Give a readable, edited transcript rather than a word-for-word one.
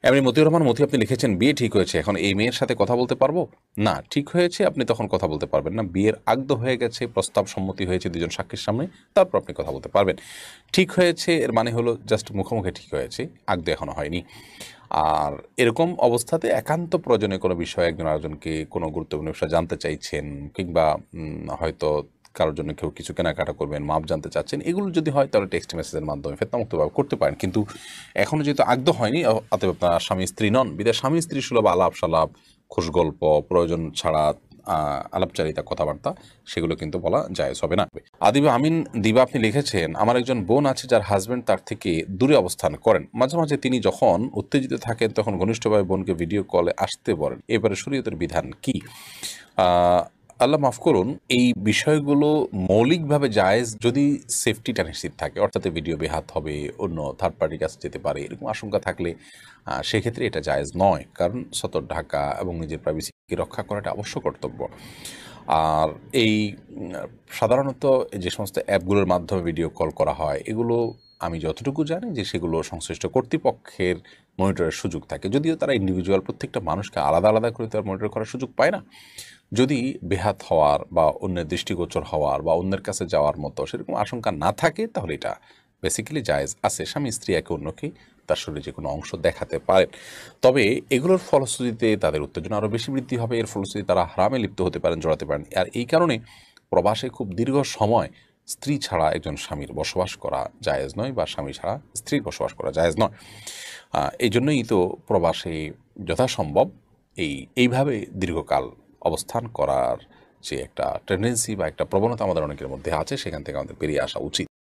এমনি মতিউর রহমান মতি আপনি লিখেছেন বিয়ে ঠিক হয়েছে, এখন এই মেয়ের সাথে কথা বলতে পারবো না? ঠিক হয়েছে, আপনি তখন কথা বলতে পারবেন না। বিয়ের আগদ হয়ে গেছে, প্রস্তাব সম্মতি হয়েছে দুজন সাক্ষীর সামনে, তারপর আপনি কথা বলতে পারবেন। ঠিক হয়েছে এর মানে হলো জাস্ট মুখোমুখি ঠিক হয়েছে, আগদ এখনো হয়নি। আর এরকম অবস্থাতে একান্ত প্রয়োজনে কোনো বিষয়ে একজন আরেকজনকে কোনো গুরুত্বপূর্ণ বিষয় জানতে চাইছেন, কিংবা হয়তো কারোর জন্য কেউ কিছু কেনাকাটা করবেন, মাপ জানতে চাচ্ছেন, এগুলো যদি হয় তাহলে টেক্সট মেসেজের মাধ্যমে ফেতনামুক্তভাবে করতে পারেন। কিন্তু এখনও যেহেতু আগদ হয়নি, অতএব আপনার স্বামী স্ত্রী নন, বিদায় স্বামী স্ত্রী সুলভ আলাপ সালাপ, খোশ গল্প, প্রয়োজন ছাড়া আলাপচারিতা, কথাবার্তা, সেগুলো কিন্তু বলা জায়েজ হবে না। আদিবা আমিন দিবা আপনি লিখেছেন, আমার একজন বোন আছে যার হাজবেন্ড তার থেকে দূরে অবস্থান করেন। মাঝে মাঝে তিনি যখন উত্তেজিত থাকেন তখন ঘনিষ্ঠভাবে বোনকে ভিডিও কলে আসতে বলেন। এবারে শরীয়তের বিধান কি? আল্লাহ মাফ করুন, এই বিষয়গুলো মৌলিকভাবে জায়েজ যদি সেফটিটা নিশ্চিত থাকে, অর্থাৎ ভিডিও বেহাত হবে, অন্য থার্ড পার্টির কাছে যেতে পারে, এরকম আশঙ্কা থাকলে সেক্ষেত্রে এটা জায়েজ নয়। কারণ সতর্ক ঢাকা এবং নিজের প্রাইভেসিকে রক্ষা করাটা অবশ্য কর্তব্য। আর এই সাধারণত যে সমস্ত অ্যাপগুলোর মাধ্যমে ভিডিও কল করা হয়, এগুলো আমি যতটুকু জানি যে সেগুলো সংশ্লিষ্ট কর্তৃপক্ষের মনিটরের সুযোগ থাকে, যদিও তারা ইন্ডিভিজুয়াল প্রত্যেকটা মানুষকে আলাদা আলাদা করে তার মনিটর করার সুযোগ পায় না। যদি বেহাত হওয়ার বা অন্যের দৃষ্টিগোচর হওয়ার বা অন্যের কাছে যাওয়ার মতো সেরকম আশঙ্কা না থাকে, তাহলে এটা বেসিক্যালি জায়েজ আছে। স্বামী স্ত্রী একে অন্যকে তার শরীরে যে কোনো অংশ দেখাতে পারেন। তবে এগুলোর ফলশ্রুতিতে তাদের উত্তেজনা আরও বেশি বৃদ্ধি হবে, এর ফলশ্রুতিতে তারা হারামে লিপ্ত হতে পারেন, জড়াতে পারেন। আর এই কারণে প্রবাসে খুব দীর্ঘ সময় স্ত্রী ছাড়া একজন স্বামীর বসবাস করা জায়েজ নয়, বা স্বামী ছাড়া স্ত্রীর বসবাস করা জায়েজ নয়। এই জন্যই তো প্রবাসে যথাসম্ভব এইভাবে দীর্ঘকাল অবস্থান করার যে একটা টেন্ডেন্সি বা একটা প্রবণতা আমাদের অনেকের মধ্যে আছে, সেখান থেকে আমাদের বেরিয়ে আসা উচিত।